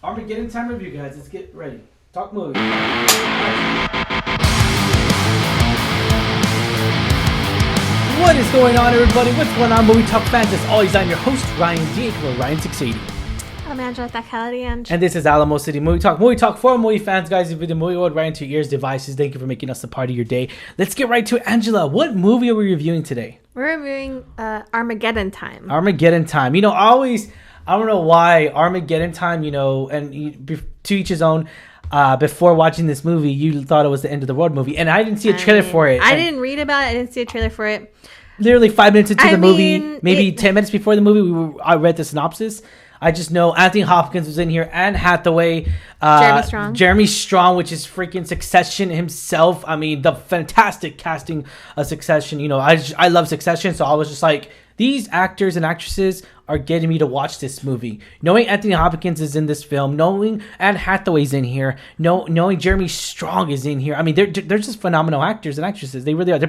Armageddon time review, guys. Let's get ready. Talk movies. What is going on, everybody? What's going on, Movie Talk fans? As always, I'm your host, Ryan D. Ryan680. I'm Angela Thakali, and this is Alamo City Movie Talk. Movie Talk for movie fans, guys. If you're the movie world right into your ears, devices, thank you for making us a part of your day. Let's get right to it. Angela, what movie are we reviewing today? We're reviewing Armageddon Time. Armageddon Time. You know, I don't know why Armageddon Time, you know, and to each his own. Before watching this movie, you thought it was the end of the world movie, and I didn't see a trailer for it. I didn't read about it. I didn't see a trailer for it. Literally 5 minutes into the movie, maybe 10 minutes before the movie, I read the synopsis. I just know Anthony Hopkins was in here, Anne Hathaway, Jeremy Strong, which is freaking Succession himself. I mean, the fantastic casting of Succession. You know, I love Succession, so I was just like, these actors and actresses are getting me to watch this movie. Knowing Anthony Hopkins is in this film, knowing Anne Hathaway's in here, knowing Jeremy Strong is in here. I mean, they're just phenomenal actors and actresses. They really are.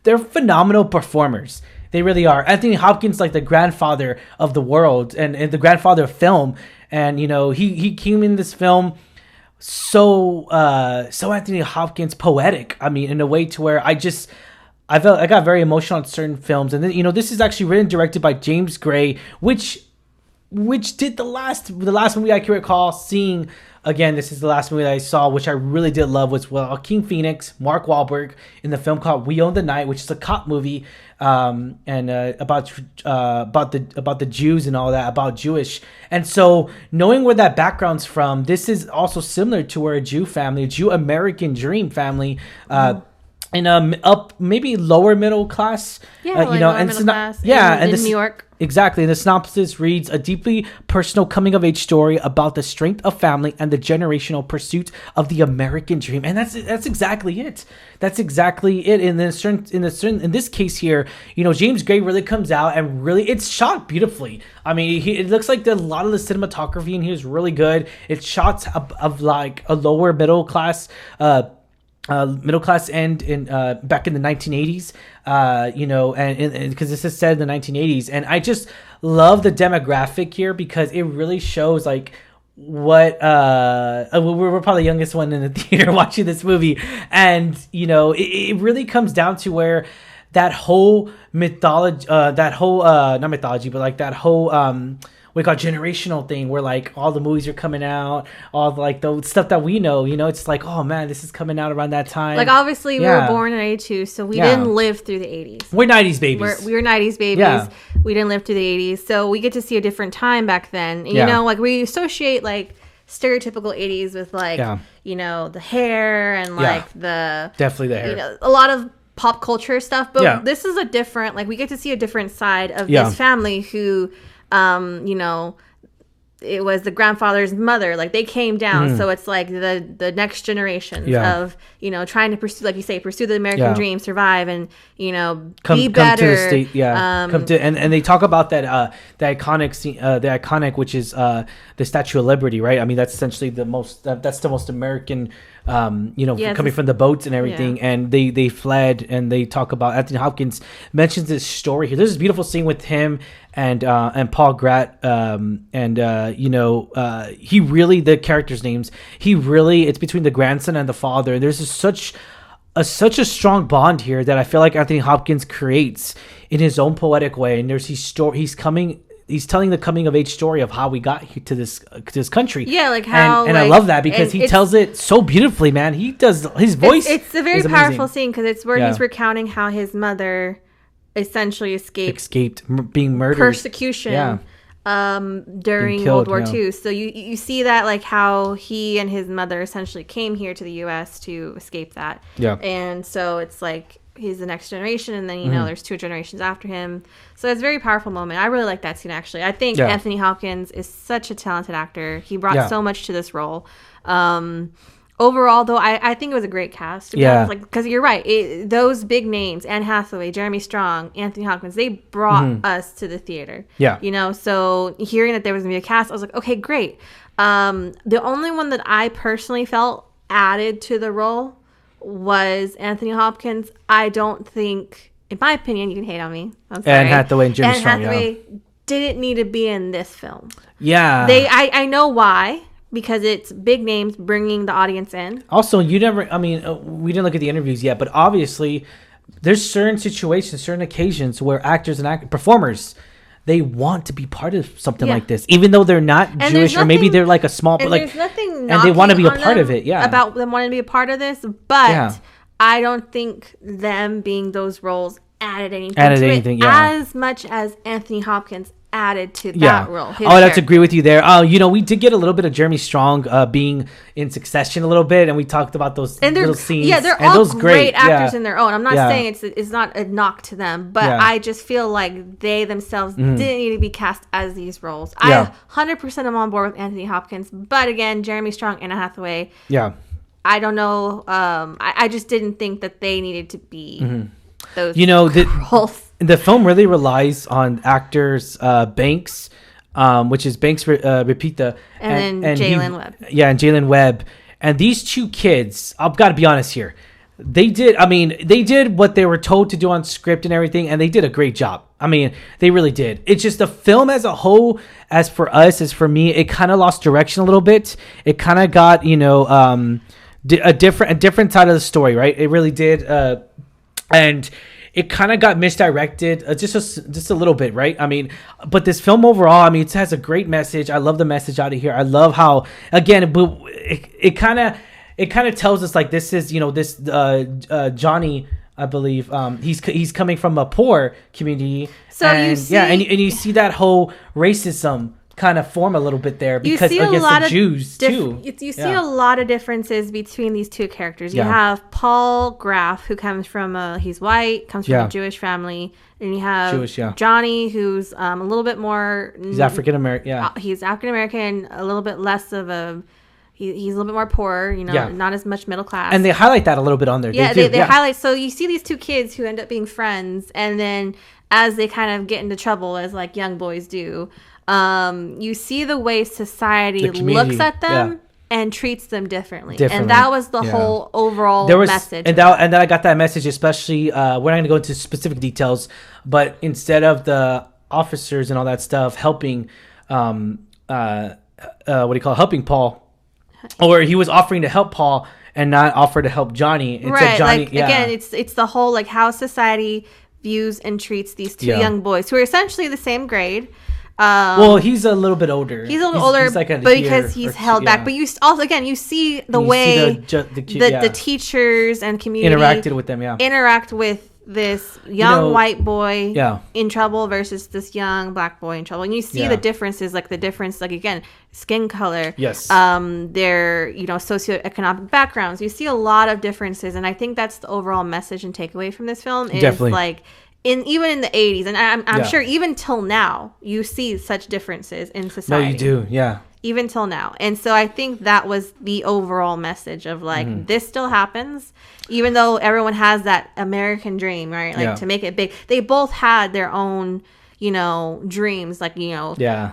They're phenomenal performers. They really are. Anthony Hopkins, like the grandfather of the world and the grandfather of film. And, you know, he came in this film so Anthony Hopkins poetic. I mean, in a way to where I got very emotional on certain films. And then, you know, this is actually written and directed by James Gray, which did the last movie I can recall seeing. Again, this is the last movie that I saw, which I really did love, was Joaquin Phoenix, Mark Wahlberg, in the film called We Own the Night, which is a cop movie, and about the Jews and all that, about Jewish. And so, knowing where that background's from, this is also similar to where a Jew American dream family, in up maybe lower middle class, you know, and middle class, in New York. Exactly. And the synopsis reads, a deeply personal coming-of-age story about the strength of family and the generational pursuit of the American dream. And that's exactly it. That's exactly it. In this case here, you know, James Gray really comes out and really, it's shot beautifully. I mean, it looks like a lot of the cinematography in here is really good. It's shots of like a lower middle class end in back in the 1980s, you know, and because this is set in the 1980s, and I just love the demographic here because it really shows like what we're probably the youngest one in the theater watching this movie, and you know, it really comes down to where that whole mythology, not mythology, but like that whole we call generational thing where like all the movies are coming out, all like the stuff that we know, you know, it's like, oh man, this is coming out around that time. Like obviously we were born in 82, so we didn't live through the 80s. We're 90s babies. We were 90s babies. Yeah. We didn't live through the 80s, so we get to see a different time back then. You know, like we associate stereotypical 80s with you know, the hair and definitely the hair. You know, a lot of pop culture stuff, but this is a different, we get to see a different side of this family who you know, it was the grandfather's mother, like they came down, so it's like the next generation of, you know, trying to pursue, like you say, pursue the American dream, survive, and you know, be better. Come to the state, and they talk about that the iconic scene, the iconic, which is the Statue of Liberty, right? I mean, that's essentially the most American, you know, coming from the boats and everything, and they fled, and they talk about Anthony Hopkins mentions this story here. There's this beautiful scene with him and Paul Gratt, and you know, he really, the characters' names, it's between the grandson and the father. There's such a strong bond here that I feel like Anthony Hopkins creates in his own poetic way. And there's he's telling the coming of age story of how we got here to this country. Yeah, like how, and I love that because he tells it so beautifully, man. He does, his voice. It's a very powerful scene because it's where he's recounting how his mother essentially escaped being murdered, persecution, during World War II. So you see that, like how he and his mother essentially came here to the U.S. to escape that. Yeah, and so it's like he's the next generation, and then you know there's 2 generations after him. So it's a very powerful moment. I really like that scene, actually. I think Anthony Hopkins is such a talented actor. He brought so much to this role. Overall, though, I think it was a great cast. Because you're right. Those big names, Anne Hathaway, Jeremy Strong, Anthony Hopkins, they brought us to the theater. Yeah. You know, so hearing that there was going to be a cast, I was like, okay, great. The only one that I personally felt added to the role was Anthony Hopkins. I don't think, in my opinion, you can hate on me. I'm sorry. Anne Hathaway and Jeremy Strong, Hathaway didn't need to be in this film. Yeah. I know why. because it's big names bringing the audience in. Also, we didn't look at the interviews yet, but obviously there's certain situations, certain occasions where actors and performers, they want to be part of something like this, even though they're not Jewish, or maybe they're like a small, but like, and they want to be a part of it. Yeah, about them wanting to be a part of this, but I don't think them being those roles added anything as much as Anthony Hopkins added to that role. I'd have to agree with you there. We did get a little bit of Jeremy Strong being in Succession a little bit, and we talked about those little scenes. Yeah, they're all great actors in their own. I'm not saying it's not a knock to them, but I just feel like they themselves didn't need to be cast as these roles. I 100% am on board with Anthony Hopkins, but again, Jeremy Strong, Anna Hathaway. Yeah. I don't know. I just didn't think that they needed to be those roles. The film really relies on actors Banks, which is Banks Repita, and Jalen Webb. Yeah, and Jalen Webb. And these two kids, I've got to be honest here, they did what they were told to do on script and everything, and they did a great job. I mean, they really did. It's just the film as a whole, as for us, as for me, it kind of lost direction a little bit. It kind of got, a different side of the story, right? It really did. And it kind of got misdirected just a little bit, right? I mean, but this film overall, it has a great message. I love the message out of here. I love how, again, it kind of tells us like this is, this Johnny, I believe, he's coming from a poor community. So and you see that whole racism kind of form a little bit there because against the Jews too. You see a lot of differences between these two characters. You have Paul Graff, who comes from he's white, comes from a Jewish family, and you have Johnny, who's a little bit more. He's African American. Yeah, he's African American, a little bit less of a. He's a little bit more poor, not as much middle class. And they highlight that a little bit on there. Yeah, they highlight. So you see these two kids who end up being friends, and then as they kind of get into trouble, as like young boys do. You see the way society looks at them and treats them differently. And that was the whole overall message. And then I got that message, especially, we're not going to go into specific details, but instead of the officers and all that stuff helping, helping Paul, or he was offering to help Paul and not offer to help Johnny. Right. Johnny, again, it's the whole, like, how society views and treats these two young boys who are essentially the same grade. Well, he's a little bit older. He's a little older, like but because he's held back. But you also, again, you see the way the teachers and community interacted with them. Interact with this young white boy in trouble versus this young black boy in trouble, and you see the differences, like again, skin color, their socioeconomic backgrounds. You see a lot of differences, and I think that's the overall message and takeaway from this film. Is definitely like. Even in the 80s, and I'm sure even till now, you see such differences in society. No, you do, yeah. Even till now. And so I think that was the overall message of, like, this still happens, even though everyone has that American dream, right? Like, to make it big. They both had their own, dreams. Like,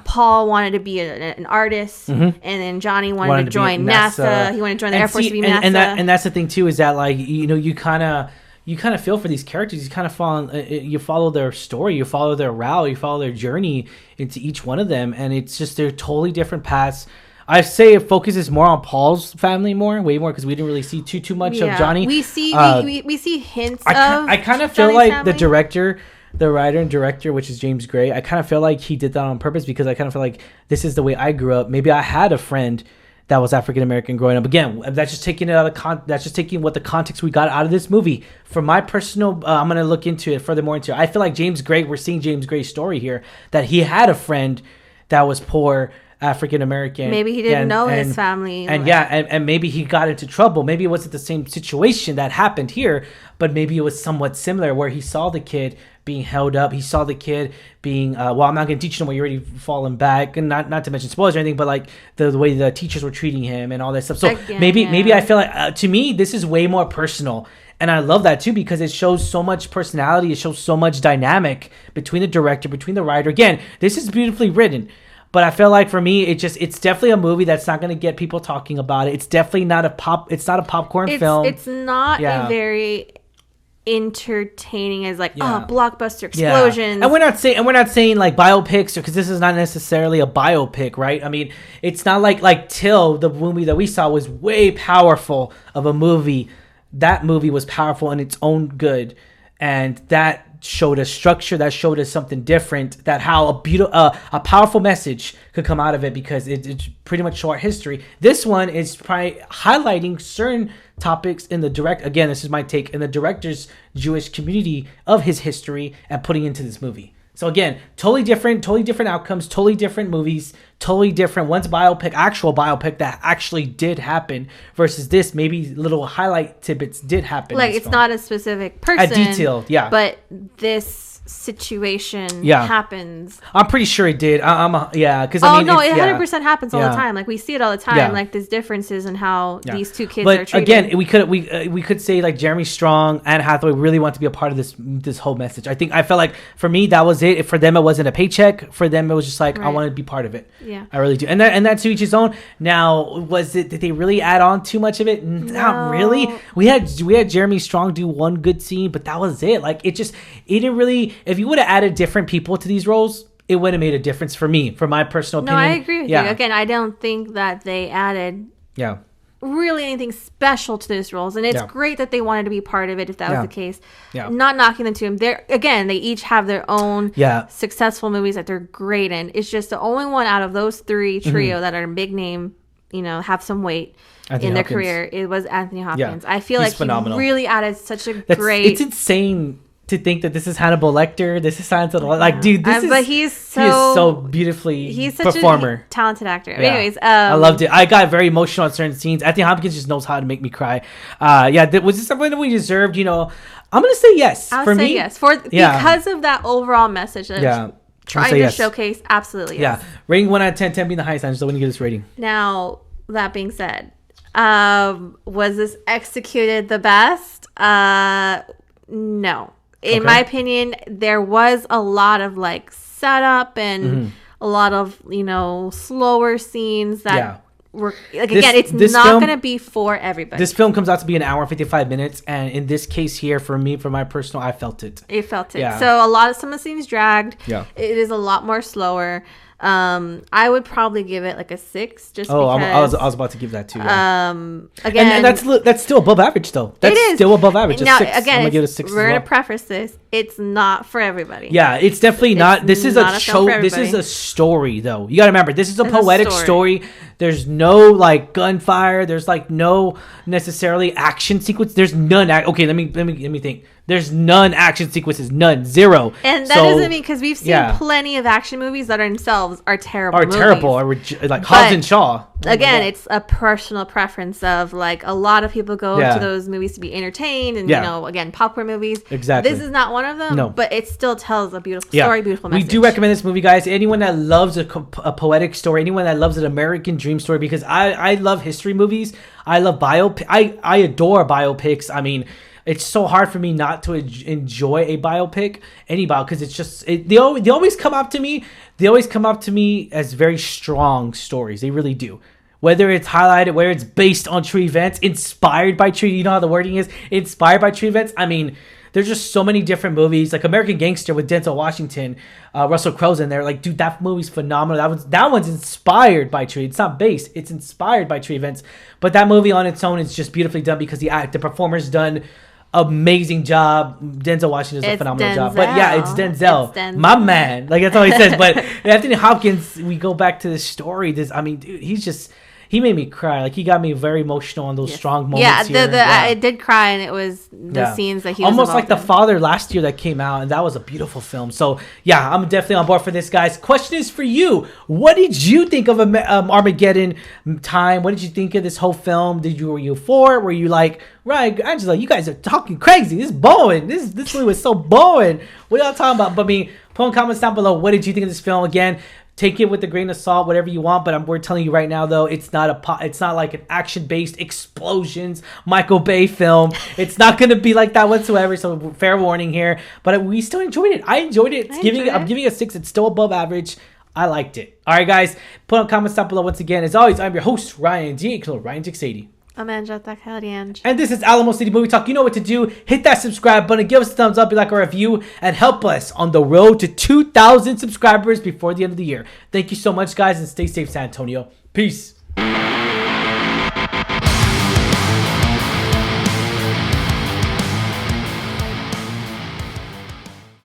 Paul wanted to be an artist, and then Johnny wanted to join NASA. He wanted to join the Air Force to be NASA. And that's the thing, too, is that, like, you kind of feel for these characters. You kind of you follow their story, you follow their route, you follow their journey into each one of them, and it's just they're totally different paths. I say it focuses more on Paul's family way more, because we didn't really see too much of Johnny. We see hints. I kind of feel like family. The writer and director, which is James Gray, I kind of feel like he did that on purpose, because I kind of feel like this is the way I grew up. Maybe I had a friend that was African American growing up. Again, that's just taking it out of that's just taking what the context we got out of this movie. For my personal, I'm gonna look into it furthermore into it. I feel like we're seeing James Gray's story here, that he had a friend that was poor African American. Maybe he didn't know his family, and maybe he got into trouble. Maybe it wasn't the same situation that happened here, but maybe it was somewhat similar, where he saw the kid being held up. He saw the kid being, I'm not going to teach you no more. You're already falling back. And not to mention spoilers or anything, but like the way the teachers were treating him and all that stuff. So maybe I feel like, to me, this is way more personal. And I love that too, because it shows so much personality. It shows so much dynamic between the director, between the writer. Again, this is beautifully written. But I feel like for me, it's definitely a movie that's not going to get people talking about it. It's definitely not it's not a popcorn film. It's not a very entertaining as like blockbuster explosions. And we're not saying like biopics, because this is not necessarily a biopic, right? I mean, it's not like Till, the movie that we saw, was way powerful of a movie. That movie was powerful in its own good, and that showed us structure, that showed us something different, that how a powerful message could come out of it, because it's pretty much short history. This one is probably highlighting certain topics in the this is my take, in the director's Jewish community of his history, and putting into this movie. So again, totally different outcomes, totally different movies, totally different. One's actual biopic that actually did happen, versus this, maybe little highlight tidbits did happen. Like, it's not a specific person. A detail, yeah. But this situation happens. I'm pretty sure it did. Because I mean, it 100% happens all the time. Like, we see it all the time. Like, there's differences in how these two kids are treated. Again, we could say like Jeremy Strong and Hathaway really want to be a part of this whole message. I felt like for me that was it. For them, it wasn't a paycheck. For them, it was just like, I want to be part of it. Yeah, I really do. And that's to each his own. Now, did they really add on too much of it? Not really. We had Jeremy Strong do one good scene, but that was it. Like, it didn't really. If you would have added different people to these roles, it would have made a difference for me, for my personal opinion. No, I agree with you. Again, I don't think that they added really anything special to those roles. And it's great that they wanted to be part of it, if that was the case. Yeah. Not knocking them to them. They each have their own successful movies that they're great in. It's just the only one out of those three trio that are big name, have some weight in their career. It was Anthony Hopkins. I feel like phenomenal. He really added such a great... It's insane to think that this is Hannibal Lecter, this is Silence of the like, dude, but he is so beautifully he's such a talented actor. Anyways, I loved it. I got very emotional at certain scenes. Anthony Hopkins just knows how to make me cry. Was this something that we deserved? I'm gonna say yes. I'll say yes because of that overall message that trying to showcase. Absolutely, yes. Rating 1 out of 10, 10 being the highest. I'm just going to give this rating. Now, that being said, was this executed the best? No. In my opinion, there was a lot of like setup and a lot of slower scenes that were like, it's not going to be for everybody. This film comes out to be an hour and 55 minutes, and in this case here, for my personal, I felt it. Yeah. So some of the scenes dragged. Yeah, it is a lot more slower. I would probably give it like a 6, just because. I was about to give that too. Again, and that's still above average though. That's still above average. Now, 6. again, I'm gonna give it a 6. We're gonna preface this. It's not for everybody. Yeah, it's definitely not. This is a show. This is a story though. You gotta remember, this is a poetic story. There's no like gunfire. There's like no necessarily action sequence. There's none. Okay, let me think. There's none action sequences. None. 0. And that doesn't mean, because we've seen plenty of action movies that themselves are terrible. Like Hobbs and Shaw. Again, it's a personal preference of like, a lot of people go to those movies to be entertained and again, popcorn movies. Exactly. This is not one of them. No. But it still tells a beautiful story, beautiful message. We do recommend this movie, guys. Anyone that loves a poetic story, anyone that loves an American dream story, because I love history movies. I love biopics. I adore biopics. I mean, it's so hard for me not to enjoy a biopic, because it's just they always come up to me. They always come up to me as very strong stories. They really do. Whether it's highlighted, whether it's based on true events, inspired by true. You know how the wording is, inspired by true events. I mean, there's just so many different movies, like American Gangster with Denzel Washington, Russell Crowe's in there. Like, dude, that movie's phenomenal. That one's inspired by true. It's not based. It's inspired by true events. But that movie on its own is just beautifully done, because the performer's done amazing job. Denzel Washington does a phenomenal job. But it's Denzel. My man. Like, that's all he says. But Anthony Hopkins, we go back to this story. Dude, he made me cry. Like, he got me very emotional on those strong moments. I did cry, and it was the scenes that he was almost like The Father last year that came out, and that was a beautiful film. So I'm definitely on board for this, guys. Question is for you: what did you think of Armageddon time? What did you think of this whole film? Were you for it? Were you like, right, Angela, you guys are talking crazy. This is boring. This movie was so boring. What are y'all talking about? But put in comments down below. What did you think of this film? Again, take it with a grain of salt, whatever you want. But we're telling you right now, though, it's not like an action-based explosions Michael Bay film. It's not going to be like that whatsoever. So fair warning here. But we still enjoyed it. I enjoyed it. I'm giving it a 6. It's still above average. I liked it. All right, guys. Put in comments down below once again. As always, I'm your host, Ryan G. Ryan G80. Amanda Takalianj. And this is Alamo City Movie Talk. You know what to do. Hit that subscribe button. Give us a thumbs up. Like our review. And help us on the road to 2,000 subscribers before the end of the year. Thank you so much, guys. And stay safe, San Antonio. Peace.